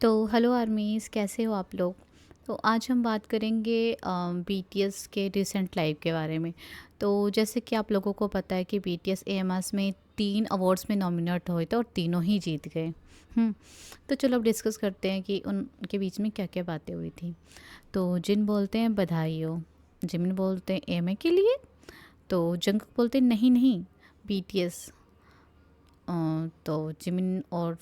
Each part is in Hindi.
तो हेलो आर्मीज़, कैसे हो आप लोग? तो आज हम बात करेंगे बीटीएस के रिसेंट लाइव के बारे में। तो जैसे कि आप लोगों को पता है कि बीटीएस एएमएस में 3 अवार्ड्स में नॉमिनेट हुए थे और तीनों ही जीत गए। तो चलो अब डिस्कस करते हैं कि उनके बीच में क्या-क्या बातें हुई थी। तो जिन बोलते हैं बधाई हो, जिमिन बोलते हैं एएमए के लिए, तो जंगकुक बोलते हैं नहीं, नहीं बीटीएस। तो जिमिन और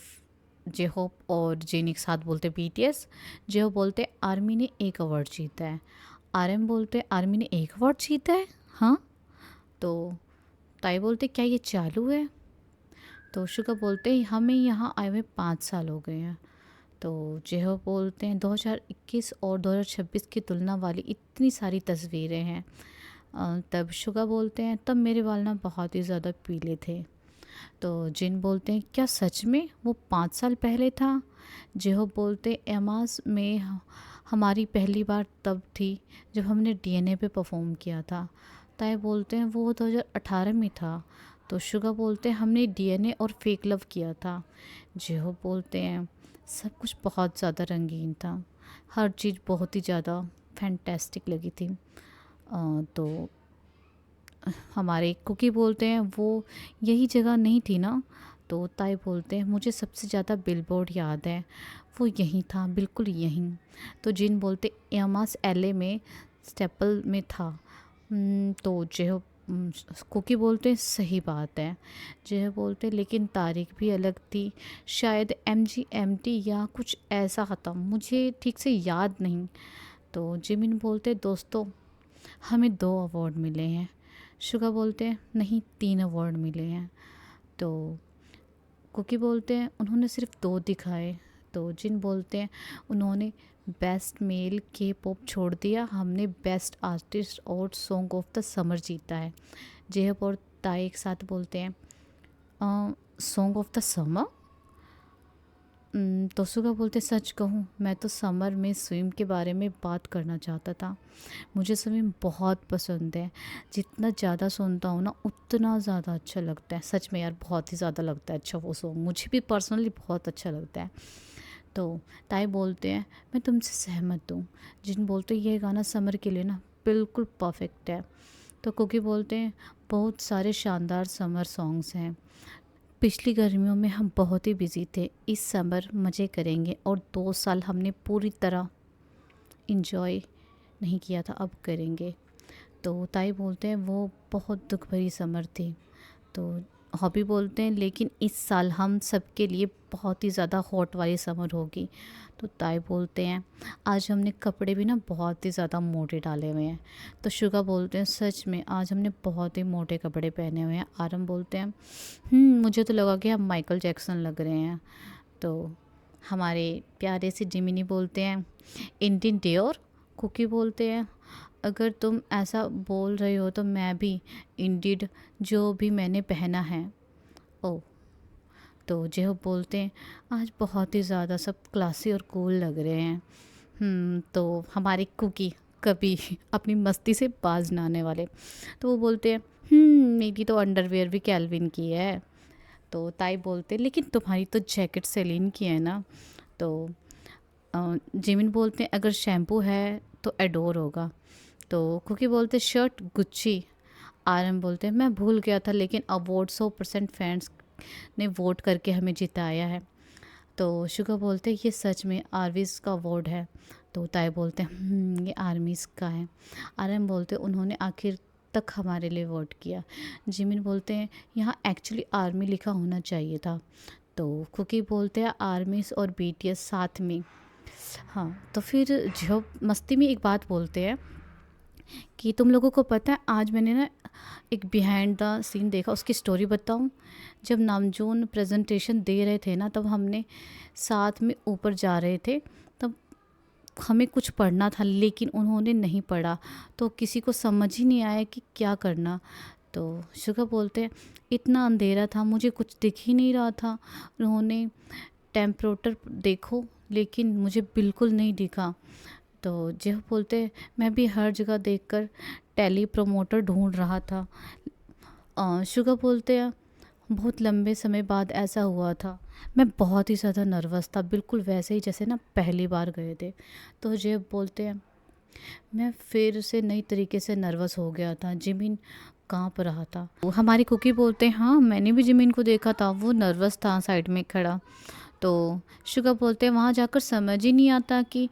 जेहोप और जिन एक साथ बोलते बीटीएस। जेहोप बोलते आर्मी ने एक अवार्ड जीता है। आरएम बोलते आर्मी ने एक अवार्ड जीता है। हाँ, तो ताई बोलते क्या ये चालू है? तो शुगा बोलते हमें यहाँ आए हुए 5 साल हो गए हैं। तो जेहोप बोलते हैं 2021 और 2026 की तुलना वाली इतनी सारी तस्वीरें हैं। तब शुगा बोलते हैं तब मेरे बाल ना बहुत ही ज़्यादा पीले थे। तो जिन बोलते हैं क्या सच में वो 5 साल पहले था? जेहोब बोलते एमास में हमारी पहली बार तब थी जब हमने डीएनए पे परफॉर्म किया था। ताई बोलते हैं वो 2018 में था। तो शुगा बोलते हैं हमने डीएनए और फेक लव किया था। जेहोब बोलते हैं सब कुछ बहुत ज़्यादा रंगीन था, हर चीज़ बहुत ही ज़्यादा फैंटेस्टिक लगी थी। तो हमारे कुकी बोलते हैं वो यही जगह नहीं थी ना? तो ताई बोलते हैं मुझे सबसे ज़्यादा बिलबोर्ड याद है, वो यहीं था, बिल्कुल यहीं। तो जिन बोलते एमास एलए में स्टेपल में था। तो जो कुकी बोलते हैं सही बात है। जो बोलते लेकिन तारीख भी अलग थी, शायद एमजीएमटी या कुछ ऐसा था, मुझे ठीक से याद नहीं। तो जिमिन बोलते दोस्तों हमें 2 अवार्ड मिले हैं। शुगा बोलते हैं नहीं 3 अवार्ड मिले हैं। तो कुकी बोलते हैं उन्होंने सिर्फ 2 दिखाए। तो जिन बोलते हैं उन्होंने बेस्ट मेल के पॉप छोड़ दिया, हमने बेस्ट आर्टिस्ट और सॉन्ग ऑफ द समर जीता है। जेहब और ताई एक साथ बोलते हैं सॉन्ग ऑफ द समर। तो सुगा बोलते सच कहूँ मैं तो समर में स्विम के बारे में बात करना चाहता था। मुझे स्विमिंग बहुत पसंद है, जितना ज़्यादा सुनता हूँ ना उतना ज़्यादा अच्छा लगता है। सच में यार बहुत ही ज़्यादा लगता है अच्छा वो सॉन्ग, मुझे भी पर्सनली बहुत अच्छा लगता है। तो ताई बोलते हैं मैं तुमसे सहमत हूँ। जिन बोलते हैं ये गाना समर के लिए ना बिल्कुल परफेक्ट है। तो कुकी बोलते हैं बहुत सारे शानदार समर सॉन्ग्स हैं। पिछली गर्मियों में हम बहुत ही बिजी थे, इस समर मज़े करेंगे और 2 साल हमने पूरी तरह इंजॉय नहीं किया था, अब करेंगे। तो ताई बोलते हैं वो बहुत दुख भरी समर थी। तो हॉबी बोलते हैं लेकिन इस साल हम सबके लिए बहुत ही ज़्यादा हॉट वाली समर होगी। तो ताई बोलते हैं आज हमने कपड़े भी ना बहुत ही ज़्यादा मोटे डाले हुए हैं। तो शुगा बोलते हैं सच में आज हमने बहुत ही मोटे कपड़े पहने हुए हैं। आरम बोलते हैं मुझे तो लगा कि हम माइकल जैक्सन लग रहे हैं। तो हमारे प्यारे से जिमिनी बोलते हैं इंडियन डियोर। कुकी बोलते हैं अगर तुम ऐसा बोल रहे हो तो मैं भी इंडीड जो भी मैंने पहना है। ओ, तो जो बोलते हैं आज बहुत ही ज़्यादा सब क्लासी और कूल लग रहे हैं। तो हमारे कुकी कभी अपनी मस्ती से बाज ना आने वाले। तो वो बोलते हैं मेरी तो अंडरवेयर भी कैल्विन की है। तो ताई बोलते लेकिन तुम्हारी तो जैकेट सेलिन की है ना? तो जिमिन बोलते हैं अगर शैम्पू है तो एडोर होगा। तो कुकी बोलते शर्ट गुच्ची। आरएम बोलते हैं मैं भूल गया था लेकिन अवार्ड 100% फैंस ने वोट करके हमें जिताया है। तो शुगा बोलते हैं ये सच में आर्मीज़ का अवार्ड है। तो ताई बोलते हैं ये आर्मीज़ का है। आरएम बोलते हैं उन्होंने आखिर तक हमारे लिए वोट किया। जिमिन बोलते हैं यहाँ एक्चुअली आर्मी लिखा होना चाहिए था। तो कुकी बोलते हैं आर्मीज़ और बीटीएस साथ में। हाँ, तो फिर जो मस्ती में एक बात बोलते हैं कि तुम लोगों को पता है आज मैंने ना एक बिहाइंड द सीन देखा, उसकी स्टोरी बताऊं। जब नामजून प्रेजेंटेशन दे रहे थे ना तब हमने साथ में ऊपर जा रहे थे, तब हमें कुछ पढ़ना था लेकिन उन्होंने नहीं पढ़ा, तो किसी को समझ ही नहीं आया कि क्या करना। तो शुगा बोलते हैं इतना अंधेरा था मुझे कुछ दिख ही नहीं रहा था। उन्होंने टेम्परेचर देखो लेकिन मुझे बिल्कुल नहीं दिखा। तो जो बोलते मैं भी हर जगह देखकर टेली प्रमोटर ढूंढ रहा था। शुगा बोलते हैं बहुत लंबे समय बाद ऐसा हुआ था मैं बहुत ही ज़्यादा नर्वस था, बिल्कुल वैसे ही जैसे ना पहली बार गए थे। तो जेब बोलते हैं, मैं फिर से नई तरीके से नर्वस हो गया था, ज़मीन काँप रहा था। वो हमारी कुकी बोलते हैं, हाँ, मैंने भी ज़मीन को देखा था, वो नर्वस था साइड में खड़ा। तो शुगा बोलते हैं, वहाँ जाकर समझ ही नहीं आता कि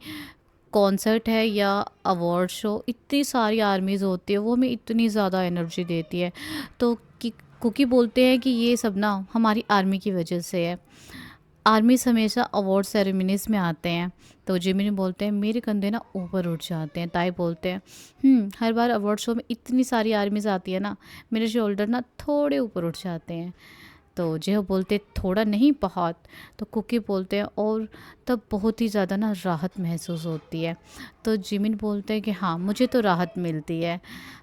कॉन्सर्ट है या अवार्ड शो, इतनी सारी आर्मीज़ होती है, वो हमें इतनी ज़्यादा एनर्जी देती है। तो कि कुकी बोलते हैं कि ये सब ना हमारी आर्मी की वजह से है। आर्मीज़ हमेशा अवार्ड सेरेमनीज़ में आते हैं। तो जिमिनी बोलते हैं, मेरे कंधे ना ऊपर उठ जाते हैं। ताई बोलते हैं, हर बार अवार्ड शो में इतनी सारी आर्मीज़ आती है ना, मेरे शोल्डर ना थोड़े ऊपर उठ जाते हैं। तो जो बोलते थोड़ा नहीं बहुत। तो कुकी बोलते हैं, और तब बहुत ही ज़्यादा ना राहत महसूस होती है। तो जिमिन बोलते हैं कि हाँ, मुझे तो राहत मिलती है।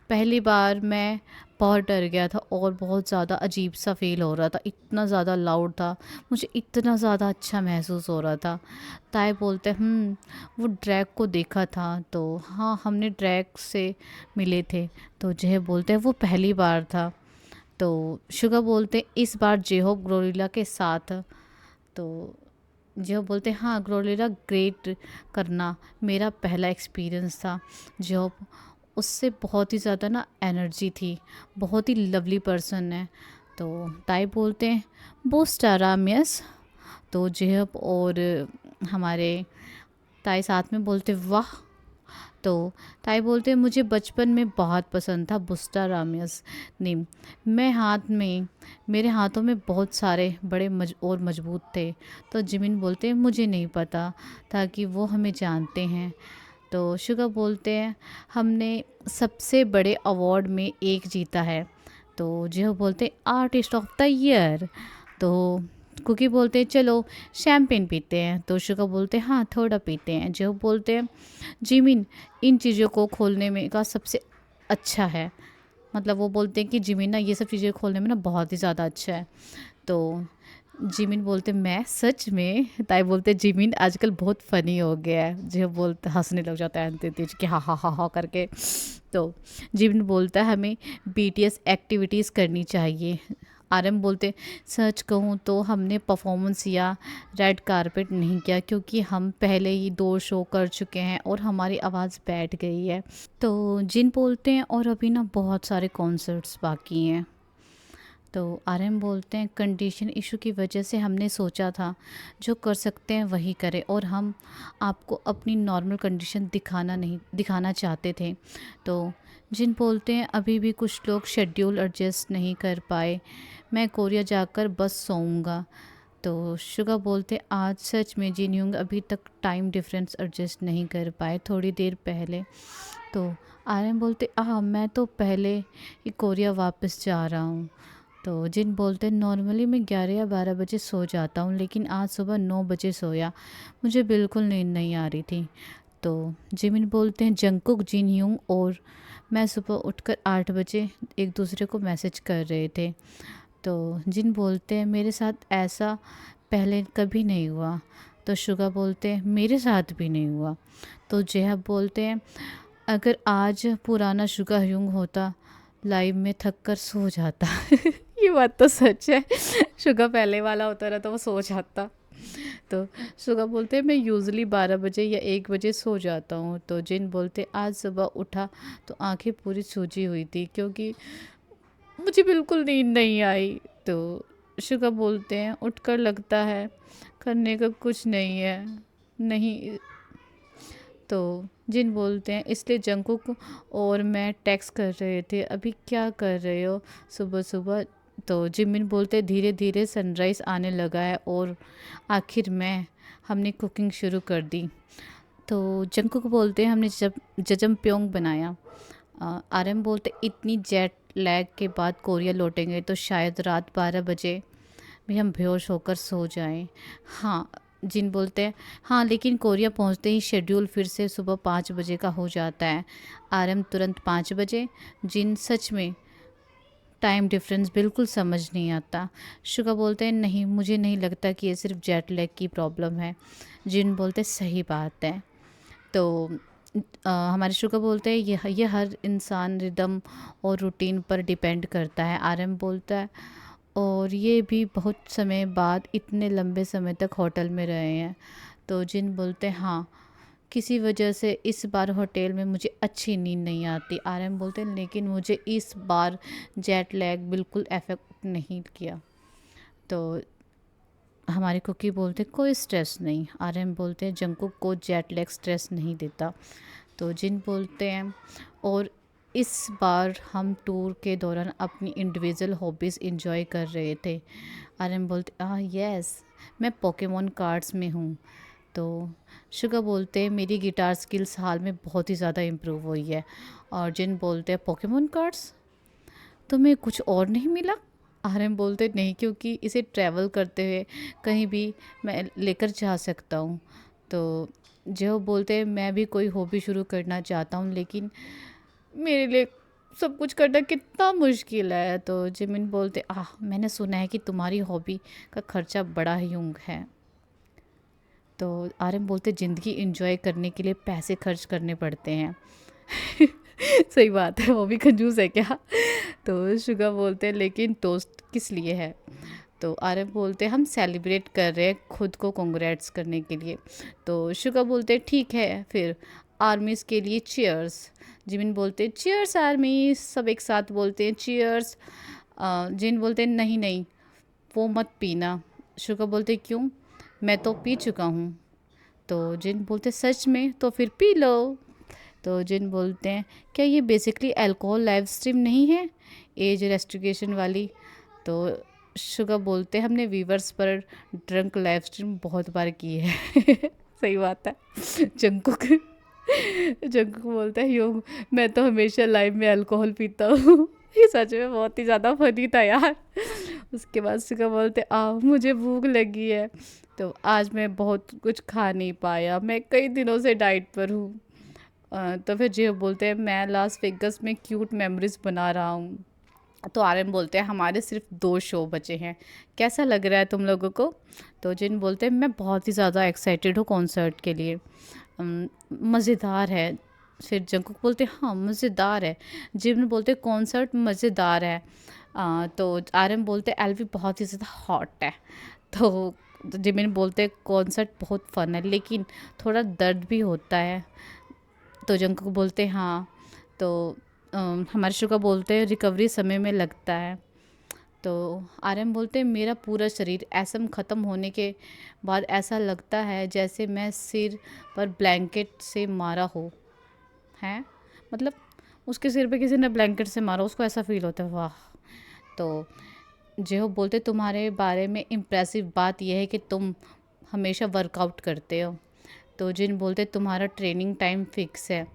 पहली बार मैं बहुत डर गया था और बहुत ज़्यादा अजीब सा फील हो रहा था, इतना ज़्यादा लाउड था, मुझे इतना ज़्यादा अच्छा महसूस हो रहा था। ताई बोलते हैं, वो ड्रैग को देखा था। तो हाँ, हमने ड्रैग से मिले थे। तो जय बोलते हैं, वो पहली बार था। तो शुगा बोलते इस बार जेहोब ग्लोरिला के साथ। तो जेहोब बोलते हाँ, ग्लोरिला ग्रेट करना मेरा पहला एक्सपीरियंस था। जेहोब, उससे बहुत ही ज़्यादा ना एनर्जी थी, बहुत ही लवली पर्सन है। तो ताई बोलते हैं, बोस्टारामियस। तो जेहब और हमारे ताई साथ में बोलते, वाह। तो ताई बोलते हैं, मुझे बचपन में बहुत पसंद था बुस्टा रामियस नीम। मेरे हाथों में बहुत सारे बड़े और मजबूत थे। तो जिमिन बोलते हैं, मुझे नहीं पता था कि वो हमें जानते हैं। तो शुगा बोलते हैं, हमने सबसे बड़े अवार्ड में एक जीता है। तो जो बोलते हैं, आर्टिस्ट ऑफ द ईयर। तो कुकी बोलते हैं, चलो शैम्पेन पीते हैं। तो शुगा बोलते हैं, हाँ, थोड़ा पीते हैं। जो बोलते हैं, जिमिन इन चीज़ों को खोलने में का सबसे अच्छा है। मतलब वो बोलते हैं कि जिमिन ना ये सब चीज़ें खोलने में ना बहुत ही ज़्यादा अच्छा है। तो जिमिन बोलते, मैं सच में। ताई बोलते, जिमिन आजकल बहुत फ़नी हो गया है। जो बोलते हंसने लग जाता है अंते तेज कि हा हा हा हा करके। तो जिमिन बोलता है, हमें बीटीएस एक्टिविटीज़ करनी चाहिए। आरएम बोलते, सच कहूँ तो हमने परफॉर्मेंस या रेड कारपेट नहीं किया, क्योंकि हम पहले ही 2 शो कर चुके हैं और हमारी आवाज़ बैठ गई है। तो जिन बोलते हैं, और अभी ना बहुत सारे कॉन्सर्ट्स बाकी हैं। तो आरएम बोलते हैं, कंडीशन इशू की वजह से हमने सोचा था जो कर सकते हैं वही करें, और हम आपको अपनी नॉर्मल कंडीशन दिखाना चाहते थे। तो जिन बोलते हैं, अभी भी कुछ लोग शेड्यूल एडजस्ट नहीं कर पाए, मैं कोरिया जाकर बस सोऊंगा। तो शुगा बोलते, आज सच में जिन यूंग अभी तक टाइम डिफरेंस एडजस्ट नहीं कर पाए, थोड़ी देर पहले। तो आर्यन बोलते, मैं तो पहले ही कोरिया वापस जा रहा हूँ। तो जिन बोलते, नॉर्मली मैं 11 या 12 बजे सो जाता हूँ, लेकिन आज सुबह 9 बजे सोया, मुझे बिल्कुल नींद नहीं आ रही थी। तो जिमिन बोलते हैं, जंकुक, जिन यूंग और मैं सुबह उठकर 8 बजे एक दूसरे को मैसेज कर रहे थे। तो जिन बोलते हैं, मेरे साथ ऐसा पहले कभी नहीं हुआ। तो शुगा बोलते हैं, मेरे साथ भी नहीं हुआ। तो जेहब बोलते हैं, अगर आज पुराना शुगा ह्यूंग होता, लाइव में थक कर सो जाता। ये बात तो सच है। शुगा पहले वाला होता रहा तो वो सो जाता। तो शुगा बोलते हैं, मैं यूज़ुअली 12 बजे या 1 बजे सो जाता हूँ। तो जिन बोलते, आज सुबह उठा तो आंखें पूरी सूजी हुई थी, क्योंकि मुझे बिल्कुल नींद नहीं आई। तो शुगा बोलते हैं, उठकर लगता है करने का कुछ नहीं है। नहीं। तो जिन बोलते हैं, इसलिए जंकुक और मैं टेक्स्ट कर रहे थे, अभी क्या कर रहे हो सुबह सुबह। तो जिमिन बोलते, धीरे धीरे सनराइज़ आने लगा है और आखिर में हमने कुकिंग शुरू कर दी। तो जंकुक बोलते हैं, हमने जब जजमप्योंग बनाया। आरएम बोलते, इतनी जेट लैग के बाद कोरिया लौटेंगे तो शायद रात 12 बजे भी हम बेहोश होकर सो जाएं। हाँ। जिन बोलते हैं, हाँ, लेकिन कोरिया पहुंचते ही शेड्यूल फिर से सुबह 5 बजे का हो जाता है। आरएम तुरंत 5 बजे। जिन, सच में टाइम डिफरेंस बिल्कुल समझ नहीं आता। शुगा बोलते हैं, नहीं, मुझे नहीं लगता कि ये सिर्फ जेट लैग की प्रॉब्लम है। जिन बोलते, सही बात है। तो हमारे शुगर बोलते हैं, ये हर इंसान रिदम और रूटीन पर डिपेंड करता है। आरएम बोलता है, और ये भी बहुत समय बाद इतने लंबे समय तक होटल में रहे हैं। तो जिन बोलते हैं हाँ, किसी वजह से इस बार होटल में मुझे अच्छी नींद नहीं आती। आरएम बोलते हैं लेकिन मुझे इस बार जेट लैग बिल्कुल अफेक्ट नहीं किया। तो हमारे कुकी बोलते कोई स्ट्रेस नहीं। आरएम बोलते हैं जंकुक को जेट लैग स्ट्रेस नहीं देता। तो जिन बोलते हैं और इस बार हम टूर के दौरान अपनी इंडिविजुअल हॉबीज़ इंजॉय कर रहे थे। आरएम बोलते यस, मैं पोकेमोन कार्ड्स में हूँ। तो शुगा बोलते हैं मेरी गिटार स्किल्स हाल में बहुत ही ज़्यादा इम्प्रूव हुई है। और जिन बोलते हैं पोकेमोन कार्ड्स, तुम्हें कुछ और नहीं मिला? आरएम बोलते नहीं, क्योंकि इसे ट्रैवल करते हुए कहीं भी मैं लेकर जा सकता हूँ। तो जो बोलते हैं मैं भी कोई हॉबी शुरू करना चाहता हूँ, लेकिन मेरे लिए सब कुछ करना कितना मुश्किल है। तो जिमिन बोलते मैंने सुना है कि तुम्हारी हॉबी का खर्चा बड़ा ही है। तो आरएम बोलते ज़िंदगी एंजॉय करने के लिए पैसे खर्च करने पड़ते हैं। सही बात है, वो भी कंजूस है क्या? तो शुगा बोलते हैं लेकिन टोस्ट किस लिए है? तो आरएम बोलते हैं हम सेलिब्रेट कर रहे हैं खुद को कांग्रेट्स करने के लिए। तो शुगा बोलते हैं ठीक है फिर आर्मीज़ के लिए चीयर्स। जिमिन बोलते हैं चीयर्स आर्मी, सब एक साथ बोलते हैं चीयर्स। जिन बोलते हैं नहीं नहीं, वो मत पीना। शुगा बोलते क्यों? मैं तो पी चुका हूँ। तो जिन बोलते सच में? तो फिर पी लो। तो जिन बोलते हैं क्या ये बेसिकली अल्कोहल लाइव स्ट्रीम नहीं है, एज रेस्ट्रिक्शन वाली? तो शुगा बोलते हमने वीवर्स पर ड्रंक लाइव स्ट्रीम बहुत बार की है। सही बात है। जंकुक जंकुक बोलता है योग, मैं तो हमेशा लाइव में अल्कोहल पीता हूँ। ये सच में बहुत ही ज़्यादा फनी था यार। उसके बाद शुगा बोलते मुझे भूख लगी है। तो आज मैं बहुत कुछ खा नहीं पाया, मैं कई दिनों से डाइट पर हूँ। तो फिर जो बोलते हैं मैं लास वेगस में क्यूट मेमोरीज बना रहा हूँ। तो आरएम बोलते हैं हमारे सिर्फ 2 शो बचे हैं, कैसा लग रहा है तुम लोगों को? तो जिन बोलते हैं मैं बहुत ही ज़्यादा एक्साइटेड हूँ कॉन्सर्ट के लिए, मज़ेदार है। फिर जंकुक बोलते हाँ मज़ेदार है। जिन बोलते कॉन्सर्ट मज़ेदार है। तो आरएम बोलते एल्वी बहुत ही ज़्यादा हॉट है। तो जिमिन बोलते कॉन्सर्ट बहुत फन है लेकिन थोड़ा दर्द भी होता है। तो जंकुक बोलते हाँ। तो हमारे शुगा बोलते हैं रिकवरी समय में लगता है। तो आरएम बोलते हैं मेरा पूरा शरीर एसम ख़त्म होने के बाद ऐसा लगता है जैसे मैं सिर पर ब्लैंकेट से मारा हो है। मतलब उसके सिर पे किसी ने ब्लैंकेट से मारा, उसको ऐसा फील होता है। वाह। तो जो बोलते तुम्हारे बारे में इम्प्रेसिव बात यह है कि तुम हमेशा वर्कआउट करते हो। तो जिन बोलते तुम्हारा ट्रेनिंग टाइम फिक्स है।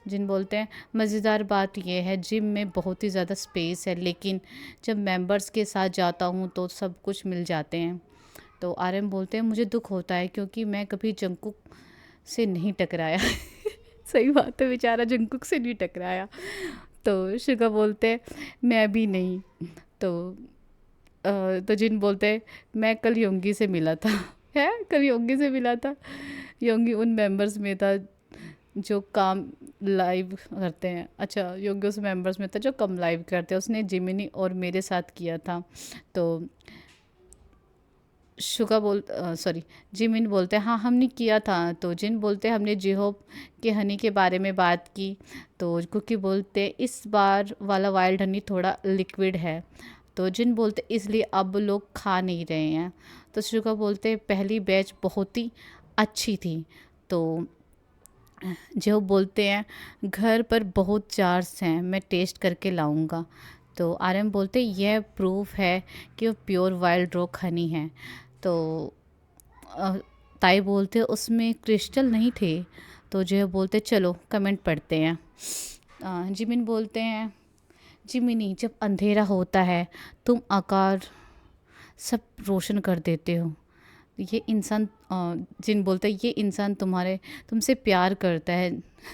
जिन बोलते हैं मज़ेदार बात यह है जिम में बहुत ही ज़्यादा स्पेस है, लेकिन जब मेंबर्स के साथ जाता हूँ तो सब कुछ मिल जाते हैं। तो आरएम बोलते हैं मुझे दुख होता है क्योंकि मैं कभी जंकुक से नहीं टकराया। सही बात है, बेचारा जंकुक से नहीं टकराया। तो शुगा बोलते हैं मैं भी नहीं। तो तो जिन बोलते हैं मैं कल योंगी से मिला था। है, कल योंगी से मिला था। योंगी उन मेंबर्स में था जो काम लाइव करते हैं। अच्छा, योंगी उस मेंबर्स में था जो कम लाइव करते हैं। उसने जिमिनी और मेरे साथ किया था। तो शुगा सॉरी जिमिन बोलते हैं हाँ हमने किया था। तो जिन बोलते हैं हमने जिहोप के हनी के बारे में बात की। तो कुकी बोलते हैं इस बार वाला वाइल्ड हनी थोड़ा लिक्विड है। तो जिन बोलते इसलिए अब लोग खा नहीं रहे हैं। तो शुगा बोलते हैं पहली बैच बहुत ही अच्छी थी। तो जो बोलते हैं घर पर बहुत चार्स हैं, मैं टेस्ट करके लाऊंगा। तो आरएम बोलते यह प्रूफ है कि वो प्योर वाइल्ड रॉक हनी है। तो अ, ताई बोलते उसमें क्रिस्टल नहीं थे। तो जो बोलते चलो कमेंट पढ़ते हैं। जिमिन बोलते हैं जिमिनी जब अंधेरा होता है तुम आकार सब रोशन कर देते हो। ये इंसान जिन बोलता है ये इंसान तुमसे प्यार करता है।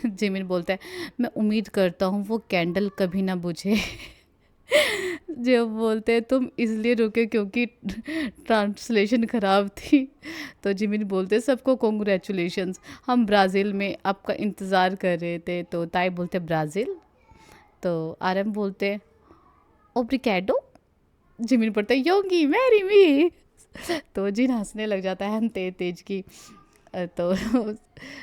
जिमिन बोलता है मैं उम्मीद करता हूँ वो कैंडल कभी ना बुझे। जो बोलते हैं तुम इसलिए रुके क्योंकि ट्रांसलेशन ख़राब थी। तो जिमिन बोलते हैं सबको कॉन्ग्रेचुलेशंस, हम ब्राज़ील में आपका इंतज़ार कर रहे थे। तो ताई बोलते ब्राज़ील। तो आरएम बोलते ओब्रिगेडो। जिमिन पढ़ता है योगी मैरी मी। तो जिन हंसने लग जाता है तेज तेज की। तो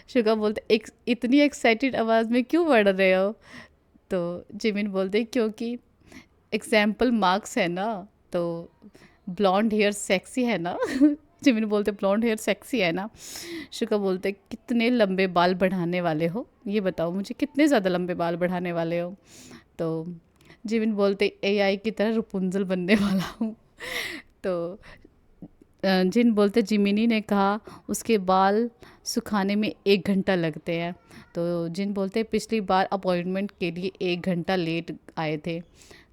शुगा बोलते इतनी एक्साइटेड आवाज़ में क्यों पढ़ रहे हो? तो जिमिन बोलते क्योंकि एग्जाम्पल मार्क्स है ना। तो ब्लॉन्ड हेयर सेक्सी है ना। जिमिन बोलते ब्लॉन्ड हेयर सेक्सी है ना। शुका बोलते कितने लंबे बाल बढ़ाने वाले हो, ये बताओ मुझे कितने ज़्यादा लंबे बाल बढ़ाने वाले हो? तो जिमिन बोलते एआई की तरह रुपुंजल बनने वाला हूँ। तो जिन बोलते जिमिनी ने कहा उसके बाल सुखाने में 1 घंटा लगते हैं। तो जिन बोलते पिछली बार अपॉइंटमेंट के लिए 1 घंटा लेट आए थे।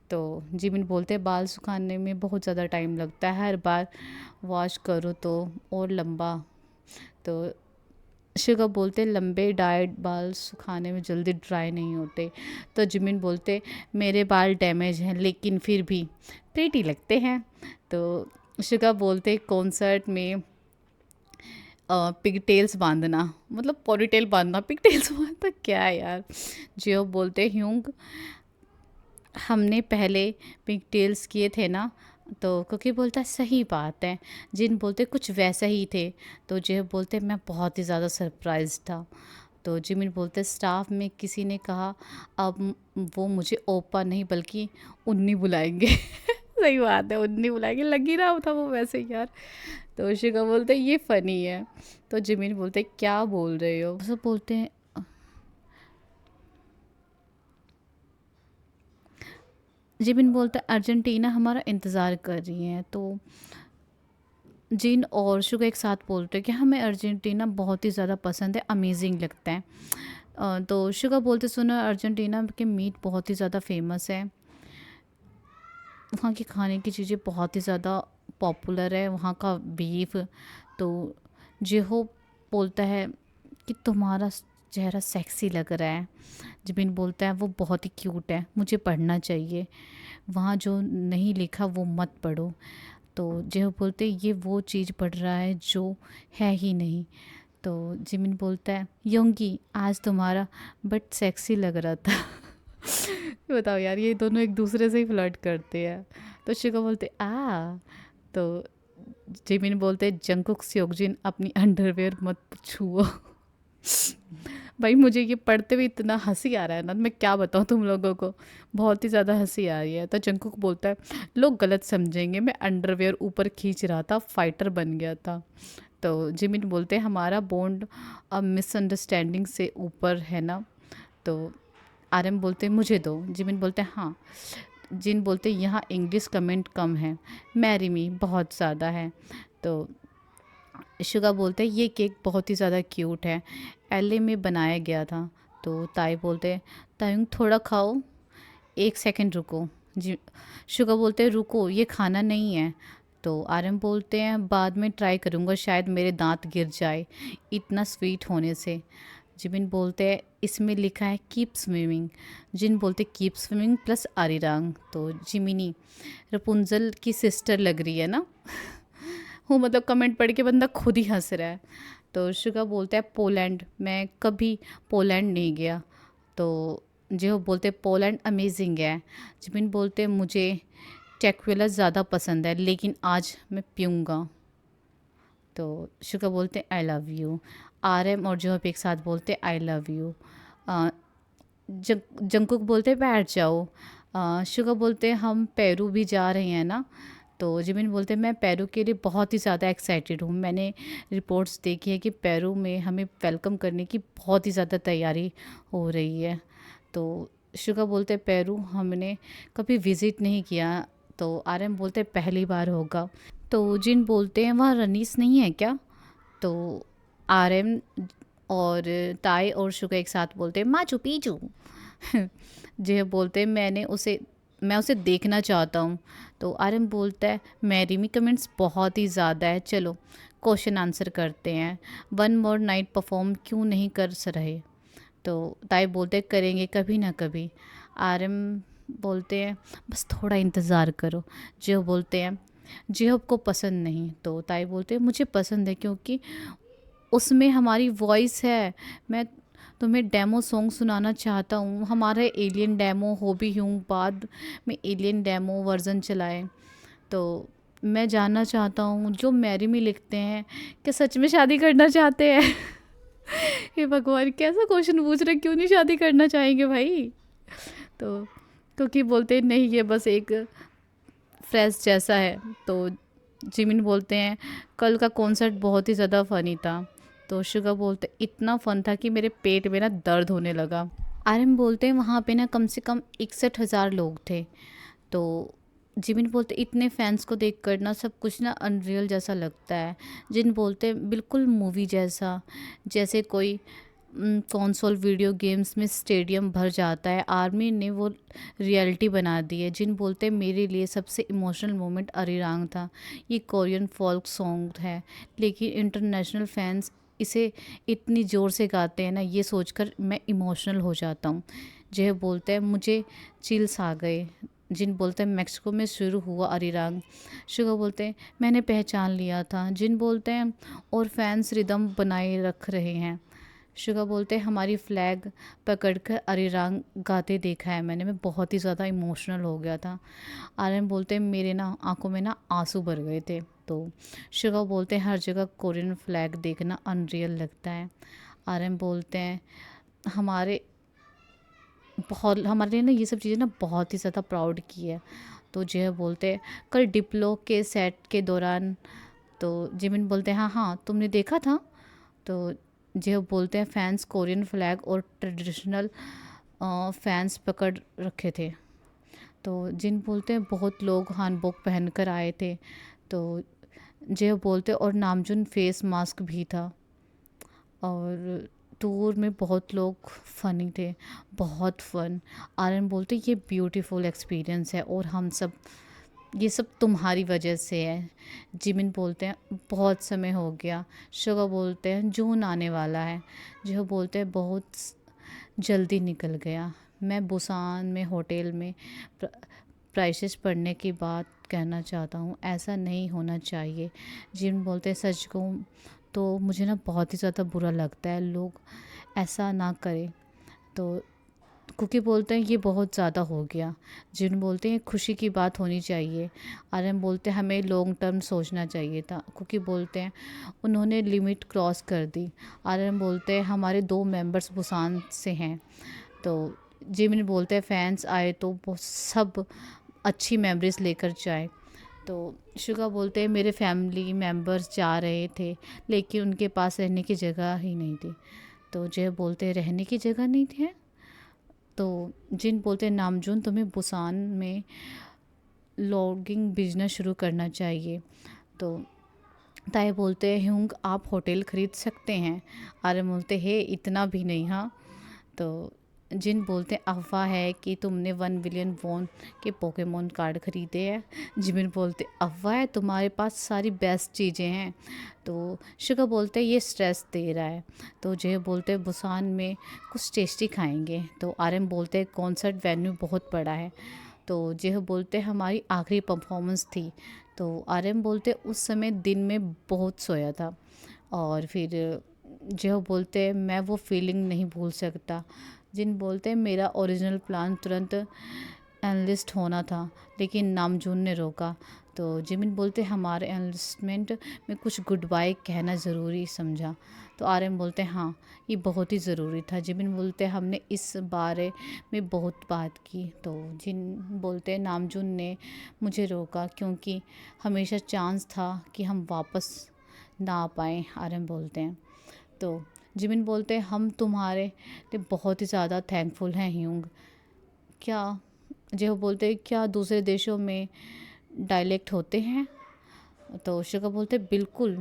तो जिमिन बोलते बाल सुखाने में बहुत ज़्यादा टाइम लगता है, हर बार वॉश करो तो और लंबा। तो शुगा बोलते लंबे डाइड बाल सुखाने में जल्दी ड्राई नहीं होते। तो जिमिन बोलते मेरे बाल डैमेज हैं लेकिन फिर भी प्रीटी लगते हैं। तो शुगा बोलते कॉन्सर्ट में पिगटेल्स बांधना, मतलब पोनीटेल बांधना, पिगटेल्स बांधना क्या है यार। जियो बोलते ह्यूंग हमने पहले पिगटेल्स किए थे ना। तो क्योंकि बोलता सही बात है। जिन बोलते कुछ वैसा ही थे। तो जियो बोलते मैं बहुत ही ज़्यादा सरप्राइज था। तो जिमिन बोलते स्टाफ में किसी ने कहा अब वो मुझे ओपा नहीं बल्कि उन्नी बुलाएंगे। सही बात है, उन्नी बुलाएंगे, लग ही रहा था वो वैसे ही यार। तो शिका बोलते ये फ़नी है। तो जिमिन बोलते क्या बोल रहे हो? सब बोलते हैं जिमिन बोलता है अर्जेंटीना हमारा इंतज़ार कर रही है। तो जिन और शुगा एक साथ बोलते हैं कि हमें अर्जेंटीना बहुत ही ज़्यादा पसंद है, अमेजिंग लगता है। तो शुगा बोलते सुनो अर्जेंटीना के मीट बहुत ही ज़्यादा फेमस है, वहाँ की खाने की चीज़ें बहुत ही ज़्यादा पॉपुलर है, वहाँ का बीफ। तो जेहो बोलता है कि तुम्हारा चेहरा सेक्सी लग रहा है। जिबिन बोलता है वो बहुत ही क्यूट है, मुझे पढ़ना चाहिए, वहाँ जो नहीं लिखा वो मत पढ़ो। तो जेहो बोलते ये वो चीज़ पढ़ रहा है जो है ही नहीं। तो जिमिन बोलता है योंगी आज तुम्हारा बट सेक्सी लग रहा था। बताओ यार, ये दोनों एक दूसरे से ही फ्लर्ट करते हैं। तो शिका बोलते तो जिमिन बोलते जंकुक स्योकजिन अपनी अंडरवेयर मत छुओ। भाई मुझे ये पढ़ते हुए इतना हंसी आ रहा है ना, मैं क्या बताऊँ तुम लोगों को, बहुत ही ज़्यादा हंसी आ रही है। तो जंकुक बोलता है लोग गलत समझेंगे, मैं अंडरवेयर ऊपर खींच रहा था, फाइटर बन गया था। तो जिमिन बोलते हमारा बॉन्ड अब मिसअंडरस्टैंडिंग से ऊपर है ना। तो आरएम बोलते मुझे दो। जिमिन बोलते हाँ। जिन बोलते यहाँ इंग्लिश कमेंट कम है, मैरी मी बहुत ज़्यादा है। तो शुगा बोलते ये केक बहुत ही ज़्यादा क्यूट है, एलए में बनाया गया था। तो ताई बोलते तायुंग थोड़ा खाओ, 1 सेकंड रुको। जी शुगा बोलते रुको ये खाना नहीं है। तो आरएम बोलते हैं बाद में ट्राई करूँगा, शायद मेरे दांत गिर जाए इतना स्वीट होने से। जिमिन बोलते हैं इसमें लिखा है कीप स्विमिंग। जिन बोलते कीप स्विमिंग प्लस आरिरांग। तो जिमिनी रपुंजल की सिस्टर लग रही है ना। वो मतलब कमेंट पढ़ के बंदा खुद ही हंस रहा है। तो शुगा बोलता है पोलैंड, मैं कभी पोलैंड नहीं गया। तो जो बोलते पोलैंड अमेजिंग है। जिमिन बोलते मुझे टेक्विला ज़्यादा पसंद है लेकिन आज मैं पीऊँगा। तो शुगा बोलते आई लव यू। आरएम और जो एक साथ बोलते आई लव यू। जंकुक बोलते बैठ जाओ। शुगा बोलते हम पेरू भी जा रहे हैं ना। तो जिमिन बोलते मैं पेरू के लिए बहुत ही ज़्यादा एक्साइटेड हूँ, मैंने रिपोर्ट्स देखी है कि पेरू में हमें वेलकम करने की बहुत ही ज़्यादा तैयारी हो रही है। तो शुगा बोलते पेरू हमने कभी विज़िट नहीं किया। तो आरएम बोलते पहली बार होगा। तो जिन बोलते हैं वहाँ रनीस नहीं है क्या? तो आरएम और ताई और शुगा एक साथ बोलते हैं माचू पीचू। जो बोलते मैं उसे देखना चाहता हूँ। तो आरएम बोलता है मेरी में कमेंट्स बहुत ही ज़्यादा है, चलो क्वेश्चन आंसर करते हैं, वन मोर नाइट परफॉर्म क्यों नहीं कर रहे? तो ताई बोलते करेंगे कभी ना कभी। आरएम बोलते हैं बस थोड़ा इंतज़ार करो। जो बोलते हैं जेहब को पसंद नहीं। तो ताई बोलते हैं मुझे पसंद है क्योंकि उसमें हमारी वॉइस है, मैं तुम्हें डेमो सॉन्ग सुनाना चाहता हूँ, हमारा एलियन डेमो हो भी हूँ बाद में एलियन डेमो वर्जन चलाएं। तो मैं जानना चाहता हूँ जो मैरी में लिखते हैं, क्या सच में शादी करना चाहते हैं? हे भगवान, कैसा क्वेश्चन पूछ रहे, क्यों नहीं शादी करना चाहेंगे भाई? तो क्योंकि बोलते हैं नहीं ये बस एक फ्रेश जैसा है। तो जिमिन बोलते हैं कल का कॉन्सर्ट बहुत ही ज़्यादा फ़नी था। तो शुगा बोलते इतना फ़न था कि मेरे पेट में ना दर्द होने लगा। आर्यन बोलते हैं वहाँ पे ना कम से कम 61,000 लोग थे। तो जिमिन बोलते इतने फैंस को देखकर ना सब कुछ ना अनरियल जैसा लगता है। जिन बोलते हैं बिल्कुल मूवी जैसा, जैसे कोई कंसोल वीडियो गेम्स में स्टेडियम भर जाता है। आर्मी ने वो रियलिटी बना दी है। जिन बोलते हैं मेरे लिए सबसे इमोशनल मोमेंट अरिरांग था। ये कोरियन फोल्क सॉन्ग है, लेकिन इंटरनेशनल फैंस इसे इतनी ज़ोर से गाते हैं ना, ये सोचकर मैं इमोशनल हो जाता हूँ। जय बोलते हैं मुझे चिल्स आ गए। जिन बोलते हैं मेक्सिको में शुरू हुआ अरिरांग। शुगा बोलते हैं मैंने पहचान लिया था। जिन बोलते हैं और फैंस रिदम बनाए रख रहे हैं। शुगा बोलते हैं हमारी फ्लैग पकड़कर अरिरांग गाते देखा है मैंने, मैं बहुत ही ज़्यादा इमोशनल हो गया था। आर्यन बोलते हैं मेरे ना आंखों में ना आंसू भर गए थे। तो शुगा बोलते हैं हर जगह कोरियन फ्लैग देखना अनरियल लगता है। आर्यन बोलते हैं हमारे हमारे लिए ना ये सब चीज़ें ना बहुत ही ज़्यादा प्राउड की है। तो जय बोलते हैं कल डिप्लो के सेट के दौरान। तो जिमिन बोलते हैं हाँ हाँ तुमने देखा था। तो जय बोलते हैं फैंस कोरियन फ्लैग और ट्रेडिशनल फैंस पकड़ रखे थे। तो जिन बोलते हैं बहुत लोग हानबोक पहनकर आए थे। तो जय बोलते हैं और नामजुन फेस मास्क भी था। और टूर में बहुत लोग फ़नी थे, बहुत फ़न। आर्यन बोलते ये ब्यूटीफुल एक्सपीरियंस है और हम सब ये सब तुम्हारी वजह से है। जिमिन बोलते हैं बहुत समय हो गया। शुगा बोलते हैं जून आने वाला है। जो बोलते हैं बहुत जल्दी निकल गया। मैं बुसान में होटल में प्राइसेस पढ़ने की बात कहना चाहता हूँ, ऐसा नहीं होना चाहिए। जिन बोलते हैं सच कहूँ तो मुझे ना बहुत ही ज़्यादा बुरा लगता है, लोग ऐसा ना करें। तो कुकी बोलते हैं ये बहुत ज़्यादा हो गया। जिन बोलते हैं खुशी की बात होनी चाहिए। आर्यन बोलते हैं हमें लॉन्ग टर्म सोचना चाहिए था। कुकी बोलते हैं उन्होंने लिमिट क्रॉस कर दी। आर्यन बोलते हैं हमारे 2 मेंबर्स बुसान से हैं। तो जिमिन बोलते हैं फैंस आए तो वो सब अच्छी मेमोरीज लेकर जाए। तो शुगा बोलते हैं मेरे फैमिली मेम्बर्स जा रहे थे, लेकिन उनके पास रहने की जगह ही नहीं थी। तो जय बोलते हैं रहने की जगह नहीं थी। तो जिन बोलते हैं नामजून तुम्हें बुसान में लॉगिंग बिजनेस शुरू करना चाहिए। तो ताए बोलते हैं हुंग आप होटल ख़रीद सकते हैं। आर्य बोलते हैं इतना भी नहीं। हाँ। तो जिन बोलते हैं अफवाह है कि तुमने 1 बिलियन वॉन के पोकेमोन कार्ड ख़रीदे हैं। जिमिन बोलते अफवाह है, तुम्हारे पास सारी बेस्ट चीज़ें हैं। तो शुगा बोलते हैं ये स्ट्रेस दे रहा है। तो जय बोलते हैं बुसान में कुछ टेस्टी खाएंगे। तो आर्यन बोलते हैं कॉन्सर्ट वेन्यू बहुत बड़ा है। तो जय बोलते हैं हमारी आखिरी परफॉर्मेंस थी। तो आर्यन बोलते उस समय दिन में बहुत सोया था। और फिर जय बोलते हैं मैं वो फीलिंग नहीं भूल सकता। जिन बोलते हैं मेरा ओरिजिनल प्लान तुरंत एनलिस्ट होना था, लेकिन नामजून ने रोका। तो जिमिन बोलते हमारे एनलिस्टमेंट में कुछ गुड बाय कहना ज़रूरी समझा। तो आर्यन बोलते हैं हाँ ये बहुत ही ज़रूरी था। जिमिन बोलते हैं हमने इस बारे में बहुत बात की। तो जिन बोलते हैं नामजून ने मुझे रोका क्योंकि हमेशा चांस था कि हम वापस ना आ पाएँ। आर्यन बोलते हैं। तो जिमिन बोलते हैं हम तुम्हारे लिए बहुत ही ज़्यादा थैंकफुल हैं ह्यूंग। क्या जो बोलते हैं क्या दूसरे देशों में डायलेक्ट होते हैं? तो शिका बोलते हैं बिल्कुल।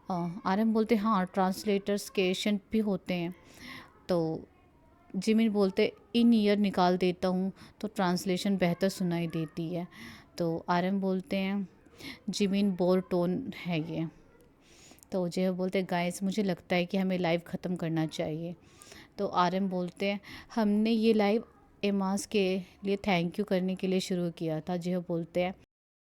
आर्यन बोलते हैं हाँ ट्रांसलेटर्स के एशियन भी होते हैं। तो जिमिन बोलते इन ईयर निकाल देता हूँ तो ट्रांसलेशन बेहतर सुनाई देती है। तो आर्यन बोलते हैं जिमिन बोर टोन है ये। तो जो बोलते गाइस मुझे लगता है कि हमें लाइव ख़त्म करना चाहिए। तो आर्यन बोलते हैं हमने ये लाइव एमास के लिए थैंक यू करने के लिए शुरू किया था। जो बोलते हैं